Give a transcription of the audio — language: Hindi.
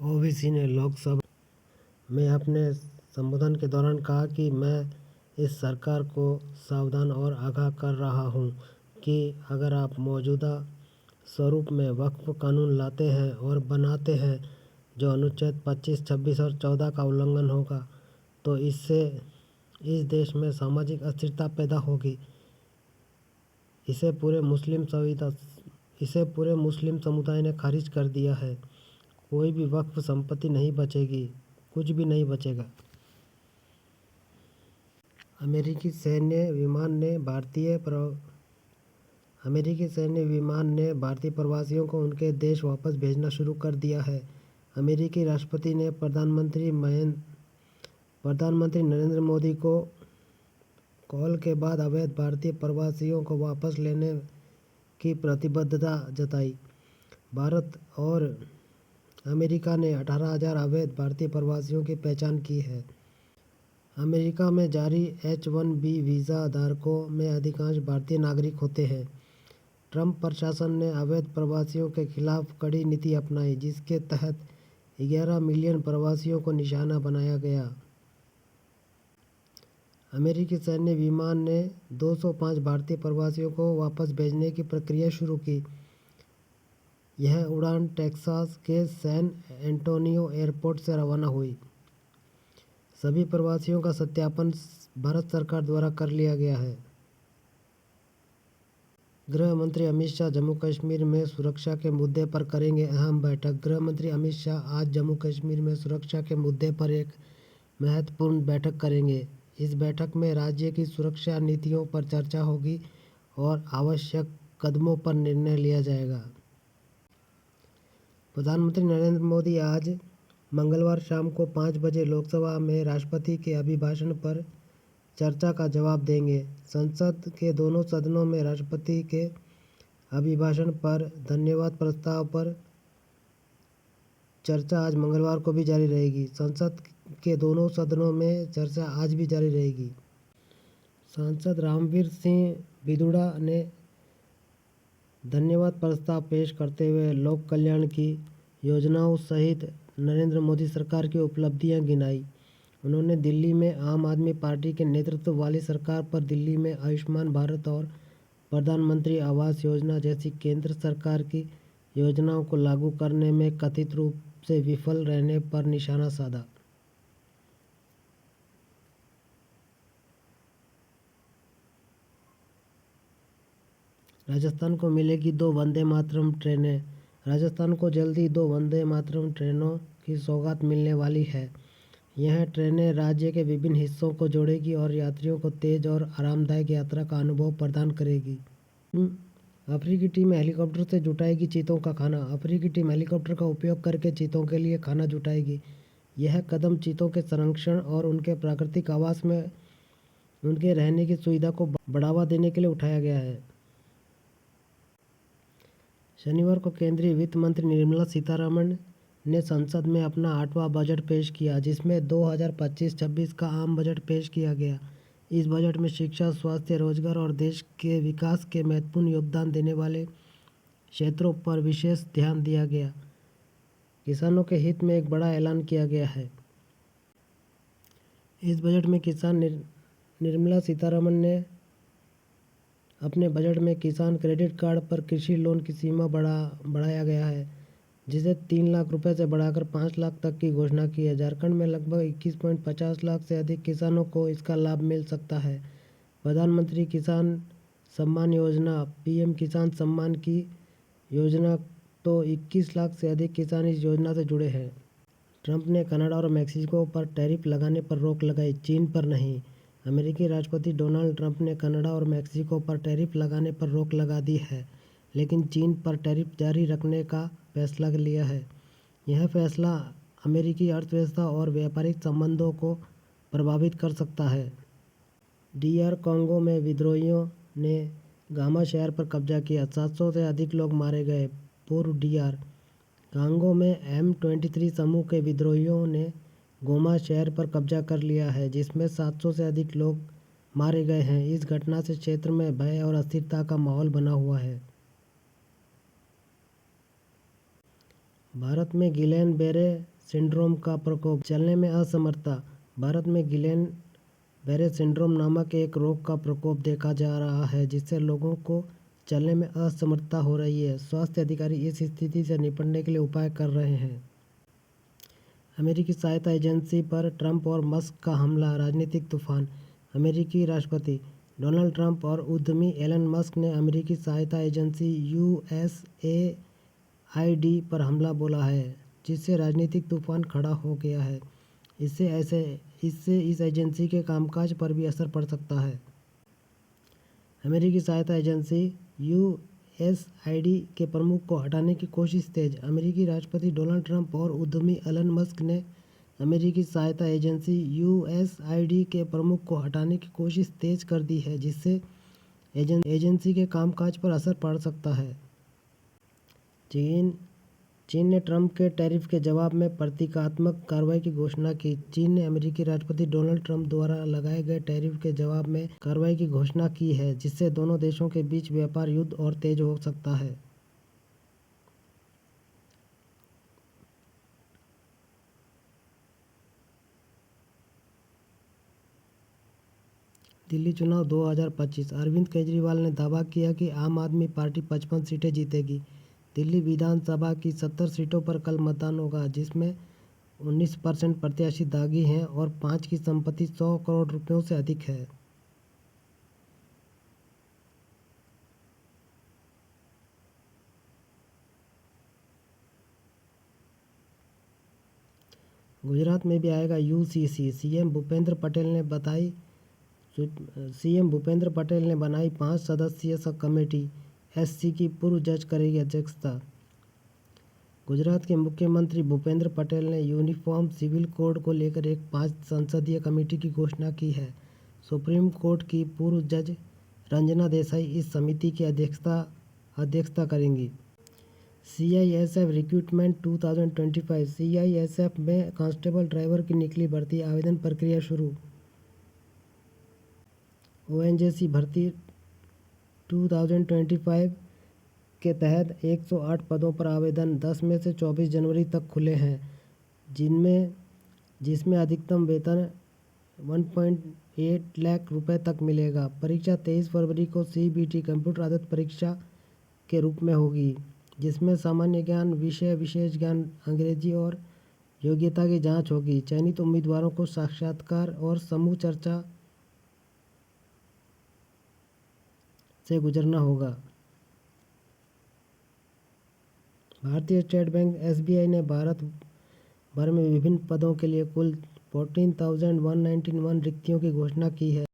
ओवैसी ने लोकसभा में अपने संबोधन के दौरान कहा कि मैं इस सरकार को सावधान और आगाह कर रहा हूं कि अगर आप मौजूदा स्वरूप में वक्फ कानून लाते हैं और बनाते हैं जो अनुच्छेद 25, 26 और 14 का उल्लंघन होगा तो इससे इस देश में सामाजिक अस्थिरता पैदा होगी। इसे पूरे मुस्लिम समुदाय ने खारिज कर दिया है। कोई भी वक्फ संपत्ति नहीं बचेगी, कुछ भी नहीं बचेगा। अमेरिकी सैन्य विमान ने भारतीय प्रवासियों को उनके देश वापस भेजना शुरू कर दिया है। अमेरिकी राष्ट्रपति ने प्रधानमंत्री नरेंद्र मोदी को कॉल के बाद अवैध भारतीय प्रवासियों को वापस लेने की प्रतिबद्धता जताई। भारत और अमेरिका ने 18,000 अवैध भारतीय प्रवासियों की पहचान की है। अमेरिका में जारी H-1B वीज़ा धारकों में अधिकांश भारतीय नागरिक होते हैं। ट्रंप प्रशासन ने अवैध प्रवासियों के खिलाफ कड़ी नीति अपनाई, जिसके तहत 11 मिलियन प्रवासियों को निशाना बनाया गया। अमेरिकी सैन्य विमान ने 205 भारतीय प्रवासियों को वापस भेजने की प्रक्रिया शुरू की। यह उड़ान टेक्सास के सैन एंटोनियो एयरपोर्ट से रवाना हुई। सभी प्रवासियों का सत्यापन भारत सरकार द्वारा कर लिया गया है। गृह मंत्री अमित शाह जम्मू कश्मीर में सुरक्षा के मुद्दे पर करेंगे अहम बैठक। गृह मंत्री अमित शाह आज जम्मू कश्मीर में सुरक्षा के मुद्दे पर एक महत्वपूर्ण बैठक करेंगे। इस बैठक में राज्य की सुरक्षा नीतियों पर चर्चा होगी और आवश्यक कदमों पर निर्णय लिया जाएगा। प्रधानमंत्री नरेंद्र मोदी आज मंगलवार शाम को 5 बजे लोकसभा में राष्ट्रपति के अभिभाषण पर चर्चा का जवाब देंगे। संसद के दोनों सदनों में राष्ट्रपति के अभिभाषण पर धन्यवाद प्रस्ताव पर चर्चा आज मंगलवार को भी जारी रहेगी। संसद के दोनों सदनों में चर्चा आज भी जारी रहेगी। सांसद रामवीर सिंह बिधूड़ा ने धन्यवाद प्रस्ताव पेश करते हुए लोक कल्याण की योजनाओं सहित नरेंद्र मोदी सरकार की उपलब्धियां गिनाई। उन्होंने दिल्ली में आम आदमी पार्टी के नेतृत्व वाली सरकार पर दिल्ली में आयुष्मान भारत और प्रधानमंत्री आवास योजना जैसी केंद्र सरकार की योजनाओं को लागू करने में कथित रूप से विफल रहने पर निशाना साधा। राजस्थान को मिलेगी 2 वंदे मातरम ट्रेनें। राजस्थान को जल्दी 2 वंदे मातरम ट्रेनों की सौगात मिलने वाली है। यह ट्रेनें राज्य के विभिन्न हिस्सों को जोड़ेगी और यात्रियों को तेज और आरामदायक यात्रा का अनुभव प्रदान करेगी। अफ्रीकी टीम हेलीकॉप्टर से जुटाएगी चीतों का खाना। अफ्रीकी टीम हेलीकॉप्टर का उपयोग करके चीतों के लिए खाना जुटाएगी। यह कदम चीतों के संरक्षण और उनके प्राकृतिक आवास में उनके रहने की सुविधा को बढ़ावा देने के लिए उठाया गया है। शनिवार को केंद्रीय वित्त मंत्री निर्मला सीतारमण ने संसद में अपना 8वां बजट पेश किया, जिसमें 2025-26 का आम बजट पेश किया गया। इस बजट में शिक्षा, स्वास्थ्य, रोजगार और देश के विकास के महत्वपूर्ण योगदान देने वाले क्षेत्रों पर विशेष ध्यान दिया गया। किसानों के हित में एक बड़ा ऐलान किया गया है। इस बजट में निर्मला सीतारमण ने अपने बजट में किसान क्रेडिट कार्ड पर कृषि लोन की सीमा बढ़ाया गया है, जिसे 3 लाख रुपए से बढ़ाकर 5 लाख तक की घोषणा की है। झारखंड में लगभग 21.50 लाख से अधिक किसानों को इसका लाभ मिल सकता है। प्रधानमंत्री किसान सम्मान योजना पीएम किसान सम्मान की योजना तो 21 लाख से अधिक किसान इस योजना से जुड़े हैं। ट्रंप ने कनाडा और मेक्सिको पर टैरिफ लगाने पर रोक लगाई, चीन पर नहीं। अमेरिकी राष्ट्रपति डोनाल्ड ट्रंप ने कनाडा और मेक्सिको पर टैरिफ लगाने पर रोक लगा दी है, लेकिन चीन पर टैरिफ जारी रखने का फैसला लिया है। यह फैसला अमेरिकी अर्थव्यवस्था और व्यापारिक संबंधों को प्रभावित कर सकता है। DR कॉन्गो में विद्रोहियों ने गामा शहर पर कब्जा किया, 700 से अधिक लोग मारे गए। पूर्व DR कांगो में M23 समूह के विद्रोहियों ने गोमा शहर पर कब्जा कर लिया है, जिसमें 700 से अधिक लोग मारे गए हैं। इस घटना से क्षेत्र में भय और अस्थिरता का माहौल बना हुआ है। भारत में गिलेन बेरे सिंड्रोम का प्रकोप, चलने में असमर्थता। भारत में गिलेन बैरे सिंड्रोम नामक एक रोग का प्रकोप देखा जा रहा है जिससे लोगों को चलने में असमर्थता हो रही है। स्वास्थ्य अधिकारी इस स्थिति से निपटने के लिए उपाय कर रहे हैं। अमेरिकी सहायता एजेंसी पर ट्रंप और मस्क का हमला, राजनीतिक तूफान। अमेरिकी राष्ट्रपति डोनाल्ड ट्रंप और उद्यमी एलन मस्क ने अमेरिकी सहायता एजेंसी यूएसएआईडी पर हमला बोला है, जिससे राजनीतिक तूफान खड़ा हो गया है। इससे इस एजेंसी के कामकाज पर भी असर पड़ सकता है। अमेरिकी सहायता एजेंसी यूएसआईडी के प्रमुख को हटाने की कोशिश तेज। अमेरिकी राष्ट्रपति डोनाल्ड ट्रंप और उद्यमी एलन मस्क ने अमेरिकी सहायता एजेंसी यूएसआईडी के प्रमुख को हटाने की कोशिश तेज कर दी है, जिससे एजेंसी के कामकाज पर असर पड़ सकता है। चीन ने ट्रंप के टैरिफ के जवाब में प्रतीकात्मक कार्रवाई की घोषणा की। चीन ने अमेरिकी राष्ट्रपति डोनाल्ड ट्रंप द्वारा लगाए गए टैरिफ के जवाब में कार्रवाई की घोषणा की है, जिससे दोनों देशों के बीच व्यापार युद्ध और तेज हो सकता है। दिल्ली चुनाव 2025, अरविंद केजरीवाल ने दावा किया कि आम आदमी पार्टी 55 सीटें जीतेगी। दिल्ली विधानसभा की 70 सीटों पर कल मतदान होगा, जिसमें 19% प्रत्याशी दागी हैं और 5 की संपत्ति 100 करोड़ रुपयों से अधिक है। गुजरात में भी आएगा यूसीसी, सीएम भूपेंद्र पटेल ने बनाई 5 सदस्यीय सब कमेटी। एससी की पूर्व जज करेगी अध्यक्षता। गुजरात के मुख्यमंत्री भूपेंद्र पटेल ने यूनिफॉर्म सिविल कोड को लेकर एक 5 संसदीय कमेटी की घोषणा की है। सुप्रीम कोर्ट की पूर्व जज रंजना देसाई इस समिति की अध्यक्षता करेंगी। सीआईएसएफ रिक्रूटमेंट 2025, सीआईएसएफ में कांस्टेबल ड्राइवर की निकली भर्ती, आवेदन प्रक्रिया शुरू। ओएनजीसी भर्ती 2025 के तहत 108 पदों पर आवेदन 10 में से 24 जनवरी तक खुले हैं, जिसमें अधिकतम वेतन 1.8 लाख रुपए तक मिलेगा। परीक्षा 23 फरवरी को सीबीटी कंप्यूटर आधारित परीक्षा के रूप में होगी, जिसमें सामान्य ज्ञान, विषय विशेष ज्ञान, अंग्रेजी और योग्यता की जांच होगी। चयनित उम्मीदवारों को साक्षात्कार और समूह चर्चा से गुजरना होगा। भारतीय स्टेट बैंक एसबीआई ने भारत भर में विभिन्न पदों के लिए कुल 14,191 रिक्तियों की घोषणा की है।